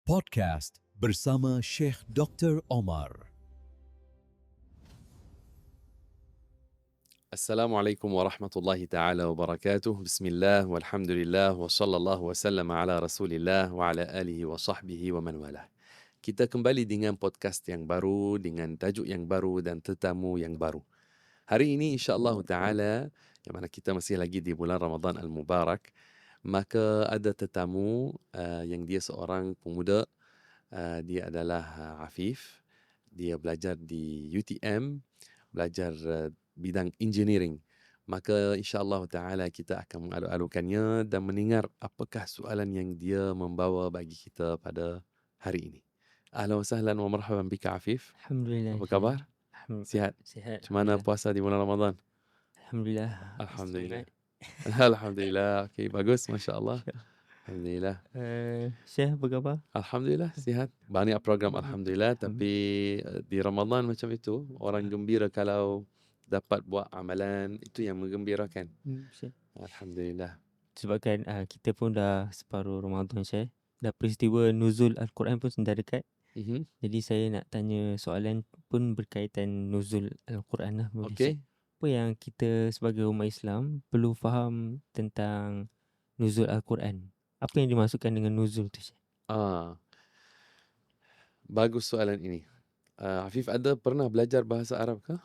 Podcast bersama Sheikh Dr. Omar. Assalamualaikum warahmatullahi taala wabarakatuh. Bismillah walhamdulillah wa sallallahu wasallam ala Rasulillah wa ala alihi wa sahbihi wa man walah. Kita kembali dengan podcast yang baru, dengan tajuk yang baru dan tetamu yang baru. Hari ini insya-Allah taala, yang mana kita masih lagi di bulan Ramadan al-Mubarak, maka ada tetamu yang dia seorang pemuda. Dia adalah Afif. Dia belajar di UTM, belajar bidang engineering. Maka insya-Allah taala kita akan mengalu-alukannya dan mendengar apakah soalan yang dia membawa bagi kita pada hari ini. Ahlan wa sahlan wa marhaban bika Afif. Alhamdulillah. Apa khabar? Sihat? Sihat. Macam mana puasa di bulan Ramadan? Alhamdulillah. Alhamdulillah. Alhamdulillah. Okey, bagus, masya-Allah. Alhamdulillah. Syekh apa khabar? Alhamdulillah sihat. Banyak program alhamdulillah, tapi di Ramadan macam itu, orang gembira kalau dapat buat amalan, itu yang menggembirakan. Alhamdulillah. Sebabkan kita pun dah separuh Ramadan, Syekh. Dah peristiwa nuzul Al-Quran pun sudah dekat. Jadi saya nak tanya soalan pun berkaitan nuzul Al-Quran lah. Okey. Apa yang kita sebagai umat Islam perlu faham tentang nuzul Al-Quran? Apa yang dimasukkan dengan nuzul tu, Syekh? Bagus soalan ini. Afif ada pernah belajar bahasa Arab ke?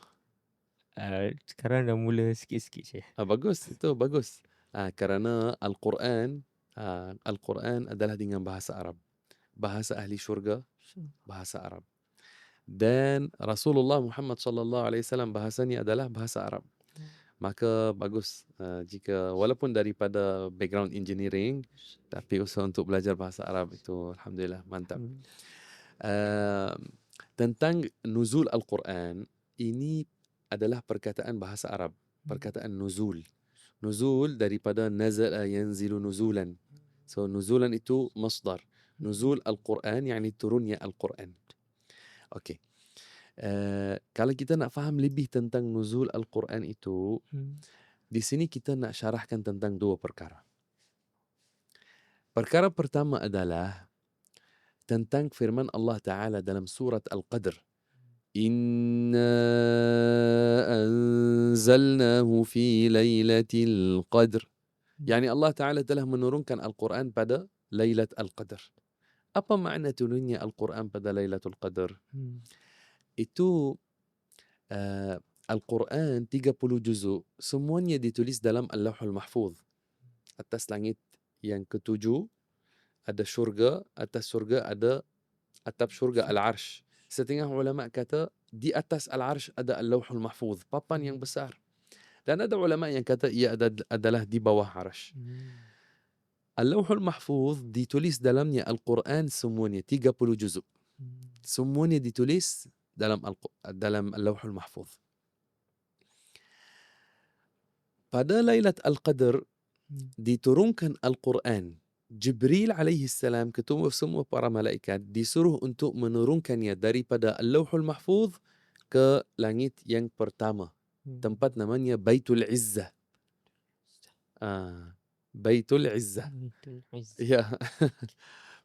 Sekarang dah mula sikit-sikit, Syekh. Bagus, itu bagus. Kerana Al-Quran adalah dengan bahasa Arab. Bahasa ahli syurga, bahasa Arab. Dan Rasulullah Muhammad sallallahu alaihi wasallam bahasanya adalah bahasa Arab. Maka bagus jika walaupun daripada background engineering, tapi usaha untuk belajar bahasa Arab itu alhamdulillah mantap. Tentang nuzul Al-Quran, ini adalah perkataan bahasa Arab, perkataan nuzul. Nuzul daripada nazala yanzilu nuzulan. So nuzulan itu masdar. Nuzul Al-Quran yakni turunnya Al-Quran. Okey. Kalau kita nak faham lebih tentang nuzul Al-Quran itu, di sini kita nak syarahkan tentang dua perkara. Perkara pertama adalah tentang firman Allah Ta'ala dalam surat Al-Qadr. Inna anzalnahu fi laylatil qadr. Yani Allah Ta'ala telah menurunkan Al-Quran pada Laylat Al-Qadr. Apa makna turunnya Al-Quran pada Laylatul Qadr? Itu Al-Quran 30 juzuk, semuanya ditulis dalam Al-Lauhul Mahfuz. Atas langit yang ketujuh ada syurga, atas syurga ada atap syurga Al-Arsh. Setengah ulama kata di atas Al-Arsh ada Al-Lauhul Mahfuz, papan yang besar. Dan ada ulama yang kata ia adalah di bawah Arsh. Al-Lauhul Mahfuz ditulis dalamnya Al-Quran semuanya 30 juzuk. Semuanya ditulis dalam Al-Lauhul Mahfuz. Pada Lailat Al-Qadr diturunkan Al-Quran. Jibril alaihi salam, ketua semua para malaikat, disuruh untuk menurunkannya daripada Al-Lauhul Mahfuz ke langit yang pertama. Tempat namanya Baitul Izzah. Baitul Izzah. Ya.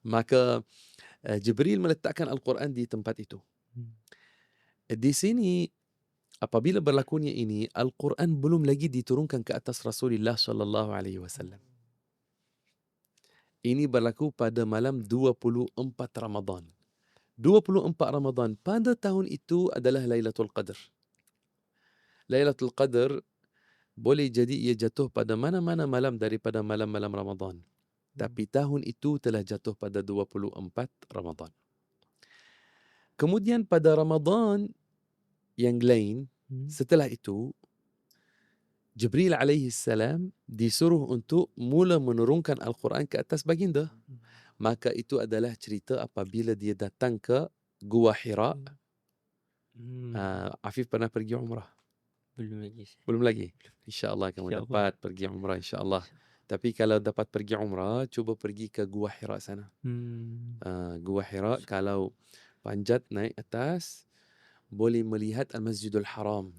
Maka Jibril meletakkan Al-Quran di tempat itu. Di sini apabila berlakunya ini, Al-Quran belum lagi diturunkan ke atas Rasulullah sallallahu alaihi wasallam. Ini berlaku pada malam 24 Ramadan. 24 Ramadan pada tahun itu adalah Lailatul Qadr. Lailatul Qadr boleh jadi ia jatuh pada mana-mana malam daripada malam-malam Ramadan. Tapi tahun itu telah jatuh pada 24 Ramadan. Kemudian pada Ramadan yang lain, setelah itu, Jibril alaihi salam disuruh untuk mula menurunkan Al-Quran ke atas baginda. Maka itu adalah cerita apabila dia datang ke Gua Hira. Afif pernah pergi umrah? Belum lagi. InsyaAllah kamu dapat pergi umrah insyaAllah. Tapi kalau dapat pergi umrah, cuba pergi ke Gua Hira sana. Gua Hira, kalau panjat naik atas, boleh melihat Al-Masjidul Haram.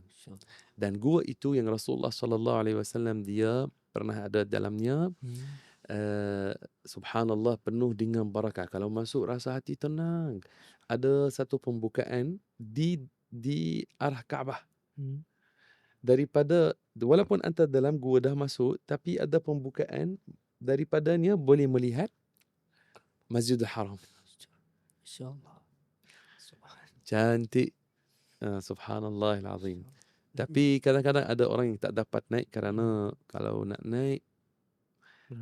Dan gua itu yang Rasulullah sallallahu alaihi wasallam dia pernah ada dalamnya, subhanallah penuh dengan barakah. Kalau masuk rasa hati tenang. Ada satu pembukaan di arah Kaabah. Daripada walaupun anda dalam gua dah masuk, tapi ada pembukaan daripadanya boleh melihat Masjidil Haram. InsyaAllah. Subhanallah. Cantik. Subhanallahil azim. Tapi kadang-kadang ada orang yang tak dapat naik kerana kalau nak naik,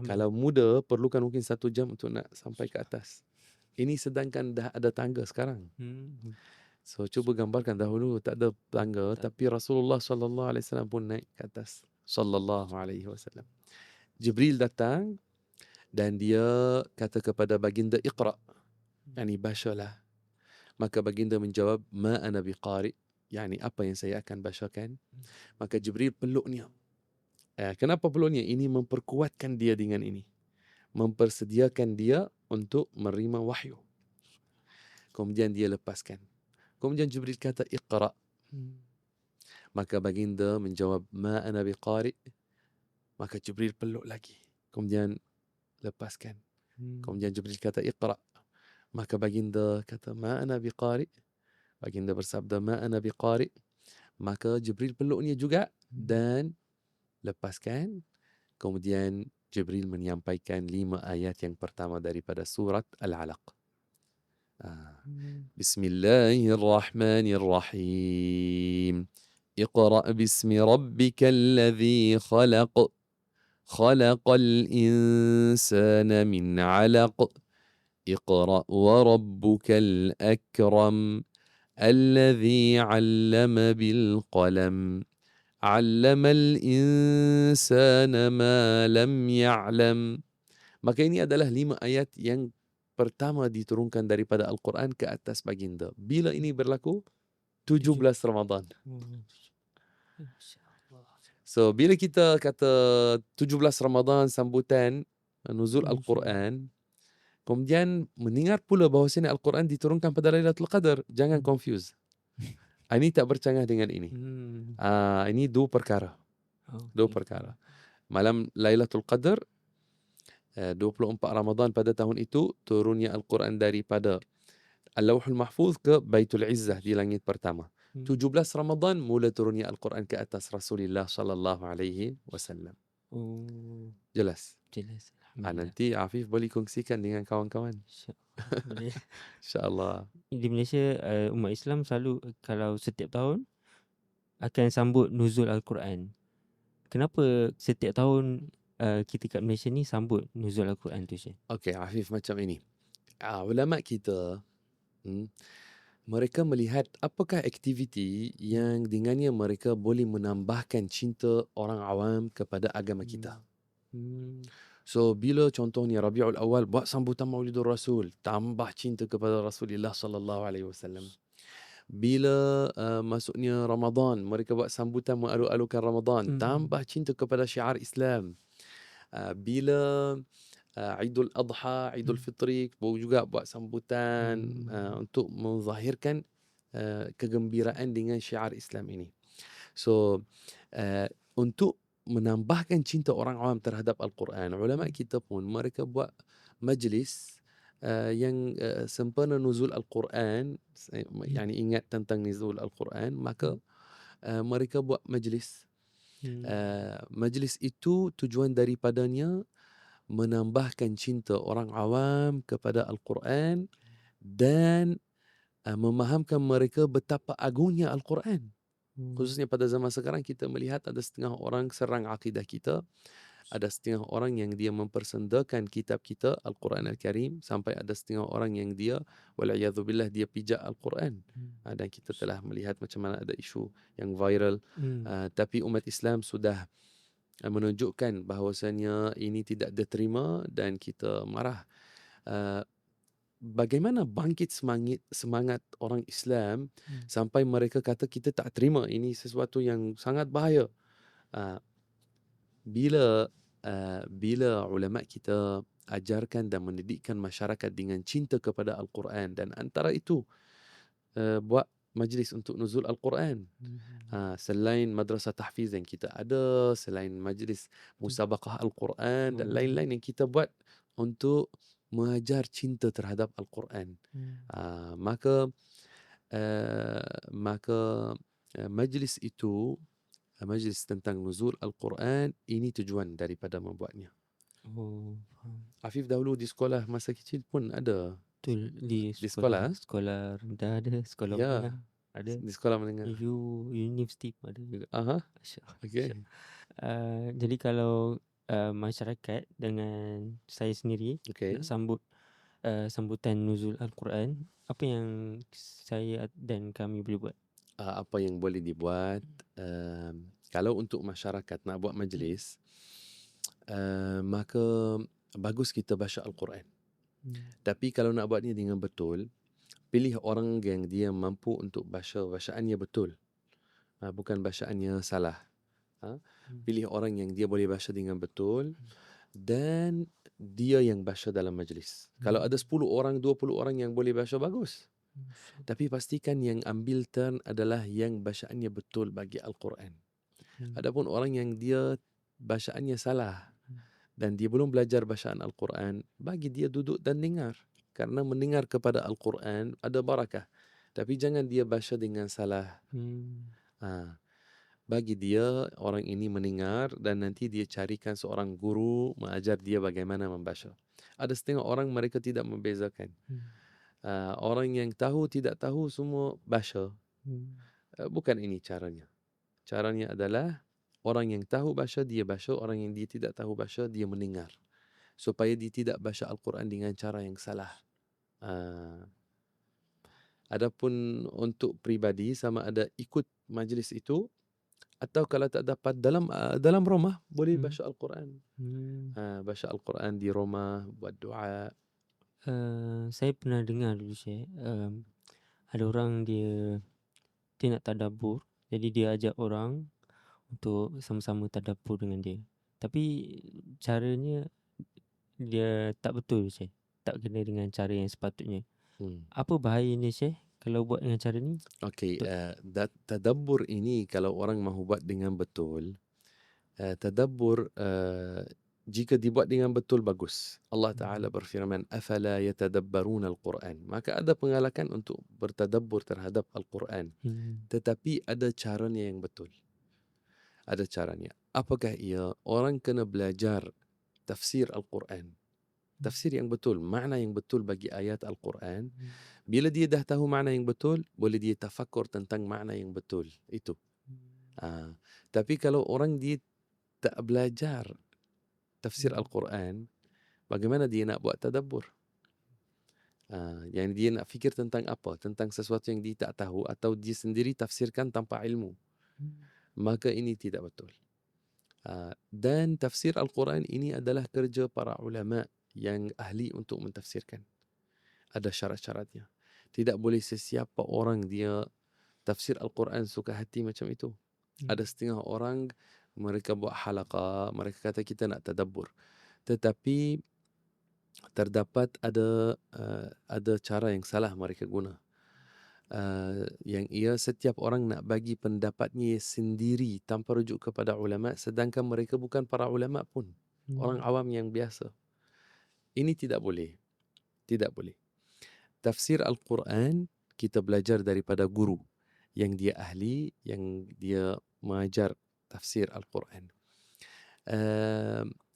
kalau muda perlukan mungkin 1 jam untuk nak sampai ke atas. Ini sedangkan dah ada tangga sekarang. So cuba gambarkan dahulu tak ada tangga, tapi Rasulullah sallallahu alaihi wasallam pun naik ke atas. Sallallahu alaihi wasallam. Jibril datang dan dia kata kepada baginda Iqra, yani bacalah. Maka baginda menjawab, ma ana biqari, yani apa yang saya akan bacakan. Maka Jibril peluknya. Kenapa peluknya? Ini memperkuatkan dia dengan ini. Mempersediakan dia untuk menerima wahyu. Kemudian dia lepaskan. Kemudian Jibril kata, Iqra. Maka baginda menjawab, ma ana biqari. Maka Jibril peluk lagi. Kemudian lepaskan. Kemudian Jibril kata, Iqra. Maka baginda kata, ma ana biqari. Baginda bersabda, ma ana biqari. Maka Jibril peluknya juga dan lepaskan. Kemudian Jibril menyampaikan 5 ayat yang pertama daripada surat Al-Alaq. Bismillahirrahmanirrahim. Iqra' bismi rabbikal ladzi khalaq. Khalaqal insana min 'alaq. Iqra' wa rabbukal akram. Alladzi 'allama bil qalam. 'Allamal insana ma lam ya'lam. Maka ini adalah 5 ayat yang pertama diturunkan daripada Al-Quran ke atas baginda. Bila ini berlaku? 17 Ramadan. So, bila kita kata 17 Ramadan sambutan nuzul Al-Quran, kemudian mendengar pula bahawasanya Al-Quran diturunkan pada Lailatul Qadar, jangan confuse. Ini tak bercanggah dengan ini. Ini dua perkara. Dua perkara. Malam Lailatul Qadar, 24 Ramadan pada tahun itu, turunnya Al-Quran daripada Al-Lawhul Mahfuz ke Baitul Izzah di langit pertama. 17 Ramadan mula turunnya Al-Quran ke atas Rasulullah sallallahu alaihi wasallam. Jelas? Jelas. Nanti Afif boleh kongsikan dengan kawan-kawan. Boleh. InsyaAllah. Di Malaysia, umat Islam selalu kalau setiap tahun akan sambut nuzul Al-Quran. Kenapa setiap tahun kita kat Malaysia ni sambut nuzul Al-Quran tu, Syekh? Okey, Afif macam ini. Ulama kita, mereka melihat apakah aktiviti yang dengannya mereka boleh menambahkan cinta orang awam kepada agama kita. So, bila contohnya Rabiul Awal buat sambutan Maulidur Rasul, tambah cinta kepada Rasulullah sallallahu alaihi wasallam. Bila masuknya Ramadan, mereka buat sambutan mengalu-alukan Ramadan, tambah cinta kepada syiar Islam. Bila Idul Adha, Idul Fitri, juga buat sambutan untuk menzahirkan kegembiraan dengan syiar Islam ini. So, untuk menambahkan cinta orang awam terhadap Al-Quran, ulama kita pun mereka buat majlis yang sempena nuzul Al-Quran, yani ingat tentang nuzul Al-Quran, maka mereka buat majlis. Majlis itu tujuan daripadanya menambahkan cinta orang awam kepada Al-Quran dan memahamkan mereka betapa agungnya Al-Quran. Khususnya pada zaman sekarang kita melihat ada setengah orang serang akidah kita. Ada setengah orang yang dia mempersendakan kitab kita Al-Quran Al-Karim, sampai ada setengah orang yang dia wal'iyadzubillah dia pijak Al-Quran. Dan kita telah melihat macam mana ada isu yang viral. Tapi umat Islam sudah menunjukkan bahawasanya ini tidak diterima dan kita marah. Bagaimana bangkit semangat orang Islam sampai mereka kata kita tak terima, ini sesuatu yang sangat bahaya. Bila ulama kita ajarkan dan mendidikkan masyarakat dengan cinta kepada Al-Quran, dan antara itu buat majlis untuk nuzul Al-Quran. Selain madrasah tahfiz yang kita ada, selain majlis musabaqah Al-Quran dan lain-lain yang kita buat untuk mengajar cinta terhadap Al-Quran. Maka majlis itu, majlis tentang nuzul Al-Quran, ini tujuan daripada membuatnya. Oh, faham. Afif dahulu di sekolah masa kecil pun ada. Betul, di Di sekolah? sekolah rendah ada, sekolah Ya, menengah ada, di sekolah menengah. universiti pun ada juga. Aha, Masya-Allah. okay. Jadi kalau masyarakat dengan saya sendiri Okay. nak sambut sambutan nuzul Al-Quran, apa yang saya dan kami boleh buat? Apa yang boleh dibuat? Kalau untuk masyarakat nak buat majlis, maka bagus kita baca Al-Quran. Tapi kalau nak buatnya dengan betul, pilih orang yang dia mampu untuk bacaannya betul. Bukan bacaannya salah. Pilih orang yang dia boleh baca dengan betul dan dia yang baca dalam majlis. Kalau ada 10 orang, 20 orang yang boleh baca, bagus. Tapi pastikan yang ambil turn adalah yang bacaannya betul bagi Al-Quran. Adapun orang yang dia bacaannya salah dan dia belum belajar bacaan Al-Quran, bagi dia duduk dan dengar. Karena mendengar kepada Al-Quran ada barakah. Tapi jangan dia baca dengan salah. Bagi dia, orang ini mendengar dan nanti dia carikan seorang guru mengajar dia bagaimana membaca. Ada setengah orang mereka tidak membezakan. Orang yang tahu, tidak tahu, semua baca. Bukan ini caranya. Caranya adalah orang yang tahu baca, dia baca. Orang yang dia tidak tahu baca, dia mendengar. Supaya dia tidak baca Al-Quran dengan cara yang salah. Adapun untuk pribadi, sama ada ikut majlis itu, atau kalau tak dapat dalam rumah, boleh baca Al-Quran. Baca Al-Quran di rumah, buat doa. Saya pernah dengar dulu Syekh, ada orang dia nak tadabbur, jadi dia ajak orang untuk sama-sama tadabbur dengan dia. Tapi caranya dia tak betul Syekh, tak kena dengan cara yang sepatutnya. Apa bahayanya Syekh kalau buat dengan cara ni? Okey, tadabbur ini kalau orang mahu buat dengan betul, tadabbur jika dibuat dengan betul, bagus. Allah Ta'ala berfirman, afala yatadabbaruna al-Quran. Maka ada pengalakan untuk bertadabbur terhadap Al-Quran. Tetapi ada caranya yang betul. Ada caranya. Apakah ia? Orang kena belajar tafsir Al-Quran. Tafsir yang betul, makna yang betul bagi ayat Al-Quran. Bila dia dah tahu makna yang betul, boleh dia tafakkur tentang makna yang betul itu. Tapi kalau orang dia tak belajar tafsir Al-Quran, bagaimana dia nak buat tadabbur? Yang dia nak fikir tentang apa? Tentang sesuatu yang dia tak tahu, atau dia sendiri tafsirkan tanpa ilmu. Maka ini tidak betul. Dan tafsir Al-Quran ini adalah kerja para ulama yang ahli untuk mentafsirkan. Ada syarat-syaratnya. Tidak boleh sesiapa orang dia tafsir Al-Quran suka hati macam itu. Ada setengah orang mereka buat halaqah, mereka kata kita nak tadabbur. Tetapi terdapat ada cara yang salah mereka guna. Yang ia setiap orang nak bagi pendapatnya sendiri tanpa rujuk kepada ulama, sedangkan mereka bukan para ulama pun. Orang awam yang biasa. Ini tidak boleh. Tidak boleh. Tafsir Al-Quran kita belajar daripada guru yang dia ahli, yang dia mengajar tafsir Al-Quran.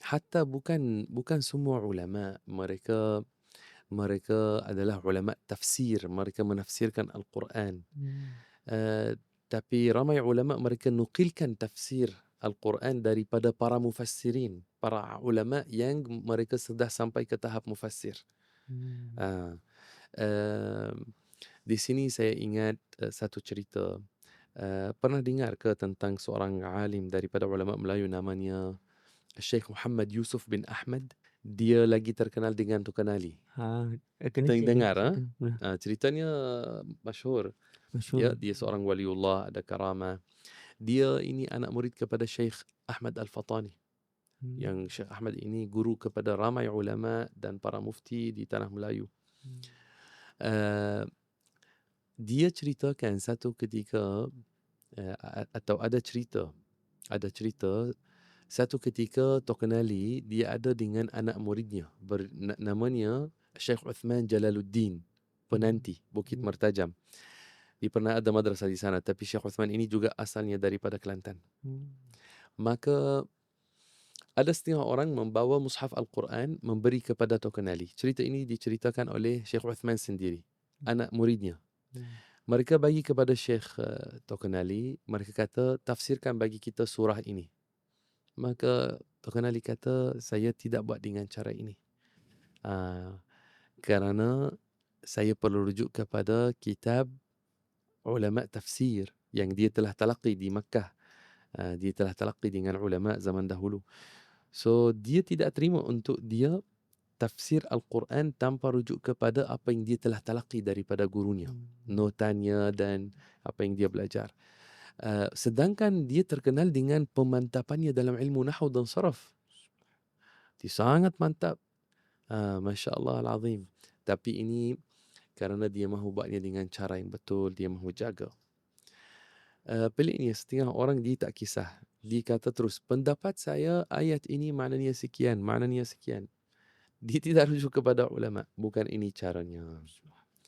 Hatta bukan semua ulama mereka adalah ulama tafsir, mereka menafsirkan Al-Quran. Tapi ramai ulama mereka nukilkan tafsir Al-Quran daripada para mufassirin, para ulama yang mereka sudah sampai ke tahap mufassir. Di sini saya ingat satu cerita. Pernah dengar ke tentang seorang alim daripada ulama Melayu namanya Syekh Muhammad Yusuf bin Ahmad? Dia lagi terkenal dengan Tukan Ali. Kena Dengar? Ceritanya masyhur. Ya, dia seorang waliullah, ada karamah. Dia ini anak murid kepada Syekh Ahmad Al-Fatani. Yang Syekh Ahmad ini guru kepada ramai ulama dan para mufti di tanah Melayu. dia ceritakan satu ketika atau ada cerita satu ketika Tok Ali dia ada dengan anak muridnya namanya Syekh Uthman Jalaluddin Penanti Bukit Mertajam. Dia pernah ada madrasah di sana, tapi Syekh Uthman ini juga asalnya daripada Kelantan. Maka ada setengah orang membawa mushaf Al-Quran memberi kepada Tok Ali. Cerita ini diceritakan oleh Syekh Uthman sendiri, anak muridnya. Mereka bagi kepada Syekh Tok Ali, mereka kata tafsirkan bagi kita surah ini. Maka Tok Ali kata saya tidak buat dengan cara ini. Kerana saya perlu rujuk kepada kitab ulama tafsir yang dia telah talaqi di Makkah. Dia telah talaqi dengan ulama zaman dahulu. So dia tidak terima untuk dia tafsir Al-Quran tanpa rujuk kepada apa yang dia telah talaqi daripada gurunya, notanya dan apa yang dia belajar. Sedangkan dia terkenal dengan pemantapannya dalam ilmu nahwu dan saraf. Dia sangat mantap. Masya Allah al-azim. Tapi ini kerana dia mahu buatnya dengan cara yang betul, dia mahu jaga. Peliknya setengah orang dia tak kisah. Dia kata terus, pendapat saya ayat ini maknanya sekian, maknanya sekian. Dia tidak rujuk kepada ulama. Bukan ini caranya.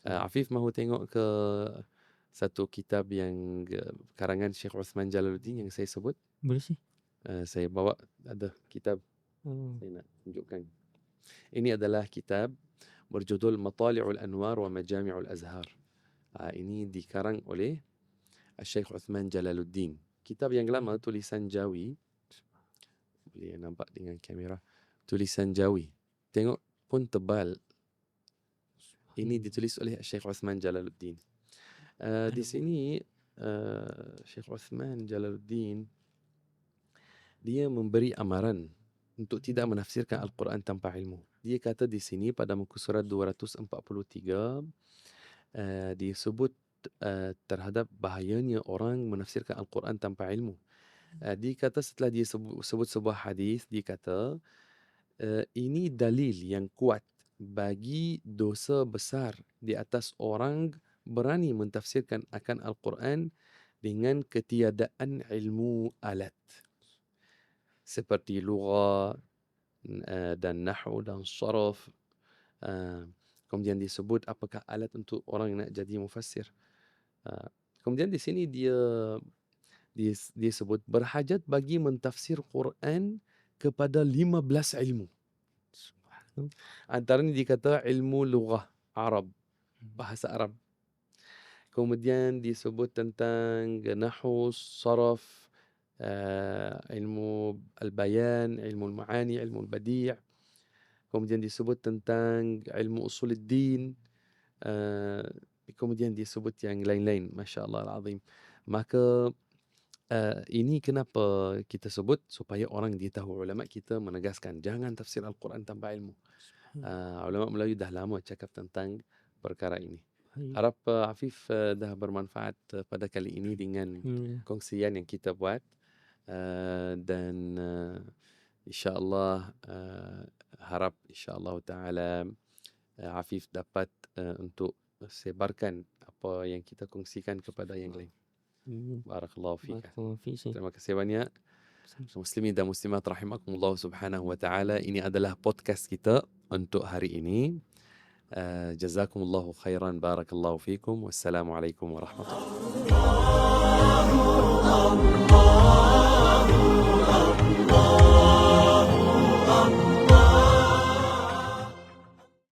Afif mahu tengok ke satu kitab yang karangan Syekh Uthman Jalaluddin yang saya sebut. Boleh sih. Saya bawa ada kitab. Saya nak tunjukkan. Ini adalah kitab berjudul Matali'ul Anwar wa Majami'ul Azhar. Ini dikarang oleh Syekh Uthman Jalaluddin. Kitab yang lama, tulisan Jawi. Boleh nampak dengan kamera. Tulisan Jawi. Tengok pun tebal. Ini ditulis oleh Syekh Uthman Jalaluddin. Di sini Syekh Uthman Jalaluddin dia memberi amaran untuk tidak menafsirkan Al-Quran tanpa ilmu. Dia kata di sini pada muka surat 243 dia sebut terhadap bahayanya orang menafsirkan Al-Quran tanpa ilmu. Dia kata setelah dia sebut sebuah hadis, dia kata ini dalil yang kuat bagi dosa besar di atas orang berani mentafsirkan akan Al-Quran dengan ketiadaan ilmu alat seperti lughah dan nahwu dan saraf. Kemudian disebut apakah alat untuk orang yang nak jadi mufassir. Kemudian di sini dia sebut berhajat bagi mentafsir Quran kepada 15 ilmu. Antaranya dikata ilmu lughah Arab, bahasa Arab. Kemudian disebut tentang nahwu, saraf, ilmu al-bayan, ilmu al-ma'ani, ilmu al-badi'. Kemudian disebut tentang ilmu usuluddin. Kemudian disebut yang lain-lain. Masya Allah al-azim. Maka ini kenapa kita sebut supaya orang dia tahu. Ulama kita menegaskan jangan tafsir Al-Quran tanpa ilmu. Ulama Melayu dah lama cakap tentang perkara ini. Harap Afif dah bermanfaat pada kali ini dengan kongsian yang kita buat. Dan insyaAllah harap insyaAllah ta'ala Afif dapat untuk sebarkan apa yang kita kongsikan kepada yang lain. Barakallahu fiik. Terima kasih banyak. Muslimin dan muslimat rahimakumullah subhanahu wa ta'ala. Ini adalah podcast kita untuk hari ini. Jazakumullahu khairan. Barakallahu fiikum. Wassalamualaikum warahmatullahi wabarakatuh.